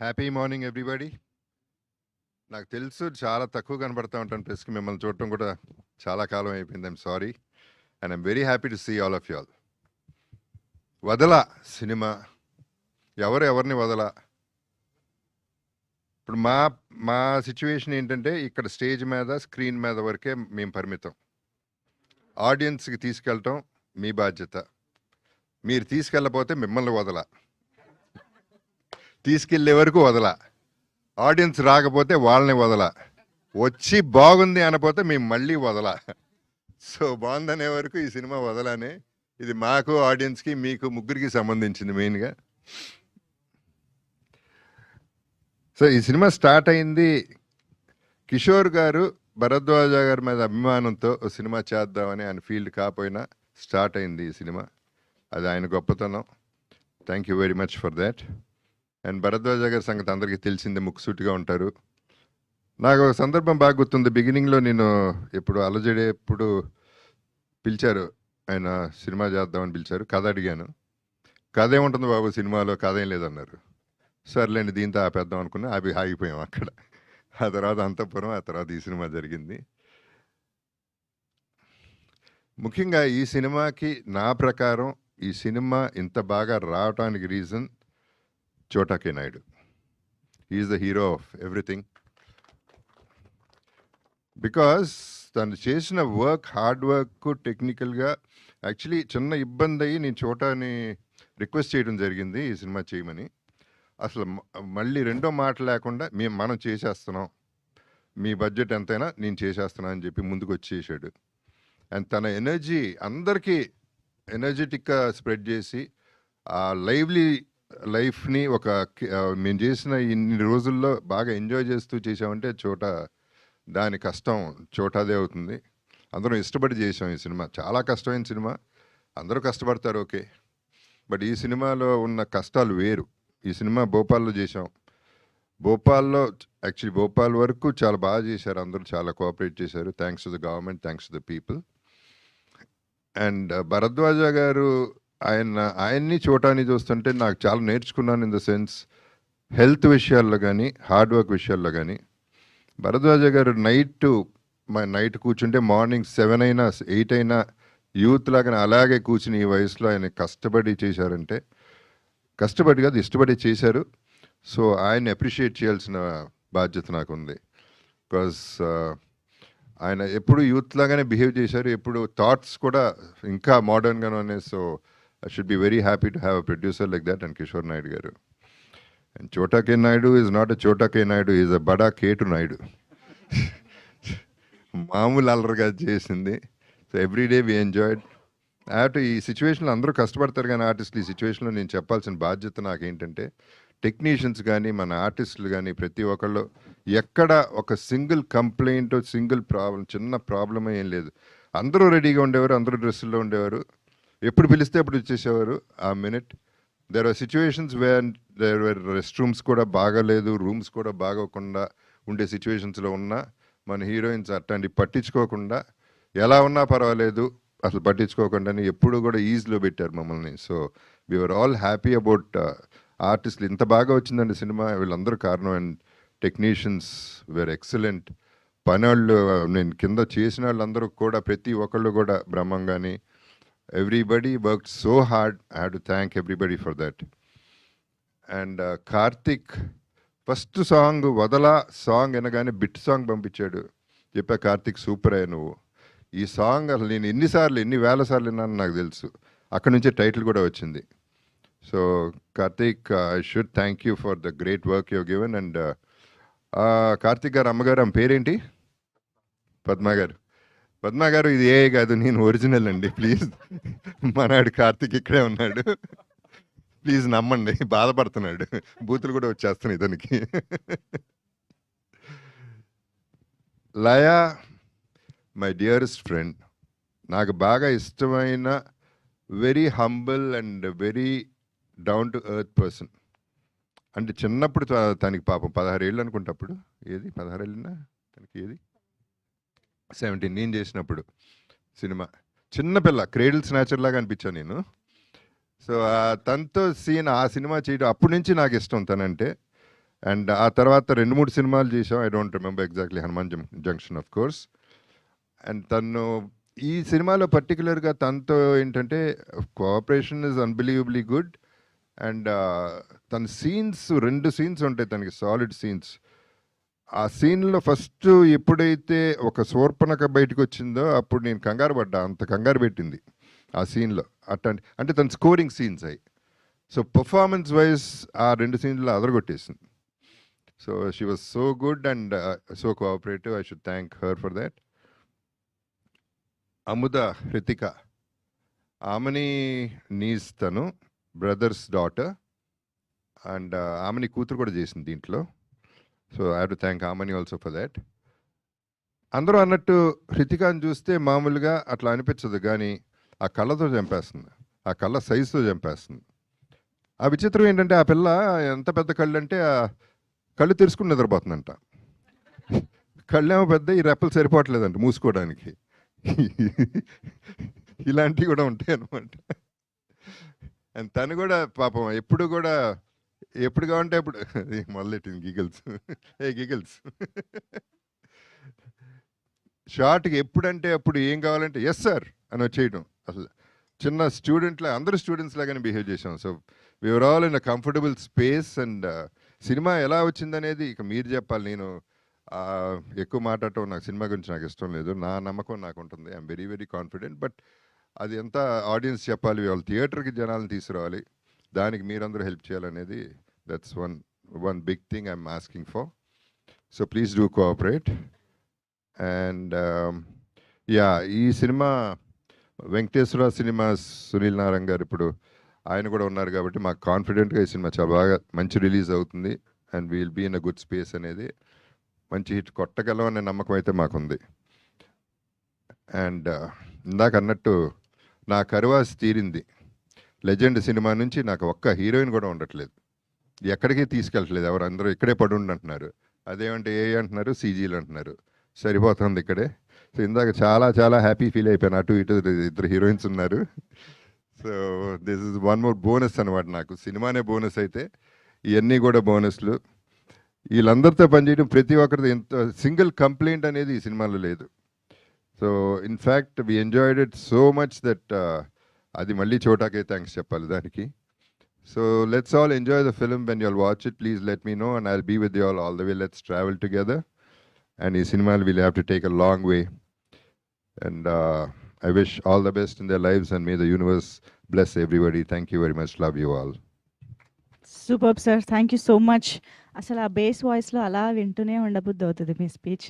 Happy morning everybody. నాకు తెలుసు చాలా తక్కువ కనబడతా ఉంటాను ప్రెస్కి, మిమ్మల్ని చూడటం కూడా చాలా కాలం అయిపోయింది. I'm sorry and I'm very happy to see all of you all. వదల సినిమా ఎవరిని వదల. ఇప్పుడు మా మా సిచ్యువేషన్ ఏంటంటే, ఇక్కడ స్టేజ్ మీద స్క్రీన్ మీద వరకే మేము పరిమితం. ఆడియన్స్కి తీసుకెళ్ళటం మీ బాధ్యత. మీరు తీసుకెళ్ళకపోతే మిమ్మల్ని వదల, తీసుకెళ్లే వరకు వదల. ఆడియన్స్ రాకపోతే వాళ్ళని వదల, వచ్చి బాగుంది అనపోతే మేము మళ్ళీ వదల. సో బాగుందనే వరకు ఈ సినిమా వదలనే. ఇది మాకు, ఆడియన్స్కి, మీకు ముగ్గురికి సంబంధించింది మెయిన్గా. సో ఈ సినిమా స్టార్ట్ అయింది కిషోర్ గారు భరద్వాజ గారి మీద అభిమానంతో సినిమా చేద్దామని. ఆయన ఫీల్డ్ కాకపోయినా స్టార్ట్ అయింది ఈ సినిమా. అది ఆయన గొప్పతనం. Thank you very much for that. And Bharadwaj గారి సంగతి అందరికీ తెలిసిందే, ముక్కుసూటిగా ఉంటారు. నాకు ఒక సందర్భం బాగా గుర్తుంది. బిగినింగ్లో నేను ఎప్పుడు అలజడే ఎప్పుడు పిలిచారు, ఆయన సినిమా చేద్దామని పిలిచారు. కథ అడిగాను. కథ ఏముంటుంది బాబు సినిమాలో, కథ ఏం లేదన్నారు. సర్లేండి దీంతో ఆపేద్దాం అనుకున్నా, ఆగిపోయాం అక్కడ. ఆ తర్వాత అంతఃపురం, ఆ తర్వాత ఈ సినిమా జరిగింది. ముఖ్యంగా ఈ సినిమాకి నా ప్రకారం ఈ సినిమా ఇంత బాగా రావడానికి reason Chota K Naidu. He's the hero of everything. Because తను చేసిన వర్క్, హార్డ్ వర్క్, టెక్నికల్గా యాక్చువల్లీ చిన్న ఇబ్బంది అయ్యి నేను చోటాని రిక్వెస్ట్ చేయడం జరిగింది ఈ సినిమా చేయమని. అసలు మళ్ళీ రెండో మాట లేకుండా మనం చేసేస్తున్నాం, మీ బడ్జెట్ ఎంతైనా నేను చేసేస్తున్నాను అని చెప్పి ముందుకు వచ్చేసాడు. అండ్ తన ఎనర్జీ అందరికీ ఎనర్జెటిక్గా స్ప్రెడ్ చేసి ఆ లైవ్లీ లైఫ్ని మేము చేసిన ఇన్ని రోజుల్లో బాగా ఎంజాయ్ చేస్తూ చేసామంటే దాని కష్టం చోటాదే అవుతుంది. అందరం ఇష్టపడి చేసాం ఈ సినిమా. చాలా కష్టమైన సినిమా, అందరూ కష్టపడతారు ఓకే, బట్ ఈ సినిమాలో ఉన్న కష్టాలు వేరు. ఈ సినిమా భోపాల్లో చేసాం. భోపాల్లో యాక్చువల్లీ భోపాల్ వరకు చాలా బాగా చేశారు, అందరూ చాలా కోఆపరేట్ చేశారు. Thanks to the government, thanks to the people. And Bharadwaj గారు ఆయన్ని చోటాని చూస్తుంటే నాకు చాలా నేర్చుకున్నాను. ఇన్ ద సెన్స్ హెల్త్ విషయాల్లో కానీ, హార్డ్ వర్క్ విషయాల్లో కానీ. భరద్వాజ గారు నైట్ కూర్చుంటే మార్నింగ్ 7 అయినా 8 అయినా యూత్ లాగానే అలాగే కూర్చుని ఈ వయసులో ఆయన కష్టపడి చేశారంటే, కష్టపడి కాదు ఇష్టపడి చేశారు. సో ఆయన్ని అప్రిషియేట్ చేయాల్సిన బాధ్యత నాకు ఉంది. బికాజ్ ఆయన ఎప్పుడు యూత్ లాగానే బిహేవ్ చేశారు, ఎప్పుడు థాట్స్ కూడా ఇంకా మోడర్న్గానే ఉన్నాయి. So I should be very happy to have a producer like that and Kishore Naidu గారు. అండ్ చోటా K Naidu is not a చోటా కే నాయుడు, ఈజ్ అ బడా కేటు నాయుడు. మామూలు అల్లరిగా చేసింది. So everyday we enjoyed. ఈ సిచ్యువేషన్లో అందరూ కష్టపడతారు కానీ ఆర్టిస్టులు, ఈ సిచ్యువేషన్లో నేను చెప్పాల్సిన బాధ్యత నాకేంటంటే, టెక్నీషియన్స్ కానీ మన ఆర్టిస్టులు కానీ ప్రతి ఒక్కళ్ళు ఎక్కడ ఒక సింగిల్ కంప్లైంట్, సింగిల్ ప్రాబ్లం, చిన్న ప్రాబ్లమే ఏం లేదు. అందరూ రెడీగా ఉండేవారు, అందరూ డ్రెస్సుల్లో ఉండేవారు, ఎప్పుడు పిలిస్తే అప్పుడు వచ్చేసేవారు ఆ minute. There are situations where there were rest rooms కూడా బాగాలేదు, రూమ్స్ కూడా బాగోకుండా ఉండే సిచ్యువేషన్స్లో ఉన్నా మన హీరోయిన్స్ అట్లాంటి పట్టించుకోకుండా ఎలా ఉన్నా పర్వాలేదు అసలు పట్టించుకోకుండానే ఎప్పుడు కూడా ఈజీలో పెట్టారు మమ్మల్ని. So we are all happy about ఆర్టిస్టులు. ఇంత బాగా వచ్చిందండి సినిమా, వీళ్ళందరూ కారణం. And technicians were excellent. పనివాళ్ళు, నేను కింద చేసిన వాళ్ళందరూ కూడా ప్రతి ఒక్కళ్ళు కూడా బ్రహ్మంగాని, everybody worked so hard. I have to thank everybody for that. And Karthik first song వదలా సాంగ్ అనగానే బిట్ సాంగ్ పంపించాడు. చెప్పా కార్తిక్ సూపర్ అయ్యా నువ్వు. ఈ సాంగ్ అసలు నేను ఎన్ని వేల సార్లు విన్నాను నాకు తెలుసు. అక్కడ నుంచే టైటిల్ కూడా వచ్చింది. So Karthik, I should thank you for the great work you given. And Karthik గారు అమ్మగారు, ఆమె పేరేంటి? పద్మ గారు. పద్మ గారు, ఇది ఏ కాదు, నేను ఒరిజినల్ అండి, ప్లీజ్. మనాడు కార్తిక్ ఇక్కడే ఉన్నాడు, ప్లీజ్ నమ్మండి. బాధపడుతున్నాడు, బూతులు కూడా వచ్చేస్తున్నాయి ఇతనికి. లయా మై డియరెస్ట్ ఫ్రెండ్, నాకు బాగా ఇష్టమైన very humble and very down to earth person. అంటే చిన్నప్పుడు తనకి పాపం 16 ఏళ్ళు అనుకుంటప్పుడు, ఏది 16 ఏళ్ళనా తనకి, ఏది 17 నేను చేసినప్పుడు సినిమా. చిన్నపిల్ల, క్రేడిల్ స్నాచర్ లాగా అనిపించాను నేను. సో తనతో ఆ సినిమా చేయడం అప్పటి నుంచి నాకు ఇష్టం తనంటే. అండ్ ఆ తర్వాత 2-3 సినిమాలు చేసాం. I don't remember exactly 'Hanuman junction' of course. And తను ఈ సినిమాలో పర్టిక్యులర్‌గా తనతో ఏంటంటే cooperation is unbelievably good. And తన సీన్స్ 2 సీన్స్ ఉంటాయి తనకి సాలిడ్ సీన్స్. ఆ సీన్‌లో ఫస్ట్ ఎప్పుడైతే ఒక శూర్పణఖ బయటకొచ్చిందో అప్పుడు నేను కంగారు పడ్డా. అంత కంగారు పెట్టింది ఆ సీన్‌లో. అంటే తన స్కోరింగ్ సీన్స్ అయి. సో పర్ఫార్మెన్స్ వైజ్ ఆ 2 సీన్‌లో అదరగొట్టేసింది. So she was so good and so cooperative. I should thank her for that. Amuda Hrithika, ఆమెని నీస్ తను బ్రదర్స్ డాటర్. అండ్ ఆమెని కూతురు కూడా చేసింది దీంట్లో. So I have to thank ఆమెని ఆల్సో ఫర్ దాట్. అందరూ అన్నట్టు హృతికాని చూస్తే మామూలుగా అట్లా అనిపించదు, కానీ ఆ కళ్ళతో చంపేస్తుంది, ఆ కళ్ళ సైజుతో చంపేస్తుంది. ఆ విచిత్రం ఏంటంటే ఆ పిల్ల ఎంత పెద్ద కళ్ళు అంటే ఆ కళ్ళు తెరుచుకుని నిద్రపోతుందంట. కళ్ళేమో పెద్ద, ఈ రెప్పలు సరిపోవట్లేదంట మూసుకోవడానికి. ఇలాంటివి కూడా ఉంటాయి అనమాట. అండ్ తను కూడా పాపం ఎప్పుడు కావంటే అప్పుడు మొదలెట్టింది గిగిల్స్. గిగిల్స్ షార్ట్కి ఎప్పుడంటే అప్పుడు ఏం కావాలంటే ఎస్ సార్ అని వచ్చేయడం. అసలు చిన్న స్టూడెంట్లా, అందరూ స్టూడెంట్స్ లాగానే బిహేవ్ చేసాం. So we are all in a comfortable space. And cinema ఎలా వచ్చిందనేది ఇక మీరు చెప్పాలి. నేను ఎక్కువ మాట్లాడటం నాకు సినిమా గురించి నాకు ఇష్టం లేదు. నా నమ్మకం నాకు ఉంటుంది. I'm very very confident. But అది ఎంత ఆడియన్స్ చెప్పాలి, వాళ్ళు థియేటర్కి జనాలను తీసుకురావాలి, దానికి మీరందరూ హెల్ప్ చేయాలనేది that's one big thing I'm asking for. So please do cooperate. And ఈ సినిమా వెంకటేశ్వర సినిమాస్ సునీల్ నారాయణ గారు ఇప్పుడు ఆయన కూడా ఉన్నారు కాబట్టి మాకు కాన్ఫిడెంట్గా ఈ సినిమా చాలా బాగా మంచి రిలీజ్ అవుతుంది. And we'll be in a good space అనేది, మంచి హిట్ కొట్టగలం అనే నమ్మకం అయితే మాకుంది. అండ్ ఇందాక అన్నట్టు నా కరువాసి తీరింది. లెజెండ్ సినిమా నుంచి నాకు ఒక్క హీరోయిన్ కూడా ఉండట్లేదు, ఎక్కడికి తీసుకెళ్ళట్లేదు. అందరూ ఇక్కడే పడుండి అంటున్నారు. అదేమంటే ఏ అంటున్నారు, సీజీలు అంటున్నారు. సరిపోతుంది ఇక్కడే. సో ఇందాక చాలా చాలా హ్యాపీ ఫీల్ అయిపోయాను. అటు ఇటు 2 హీరోయిన్స్ ఉన్నారు. So this is one more bonus అనమాట. నాకు సినిమానే బోనస్ అయితే ఇవన్నీ కూడా బోనస్లు. వీళ్ళందరితో పనిచేయడం, ప్రతి ఒక్కరితో ఎంత సింగిల్ కంప్లైంట్ అనేది ఈ సినిమాలో లేదు. So in fact we enjoyed it so much that అది మళ్ళీ చోటాకే థ్యాంక్స్ చెప్పాలి దానికి. So let's all enjoy the film. When you all watch it please let me know and I will be with you all the way. Let's travel together. And ఈ సినిమాలు will have to take a long way. And I wish all the best in their lives and may the universe bless everybody. Thank you very much. Love you all. Super sir, thank you so much. అసలు ఆ base వాయిస్లో అలా వింటూనే ఉండబుద్ధి అవుతుంది మీ speech.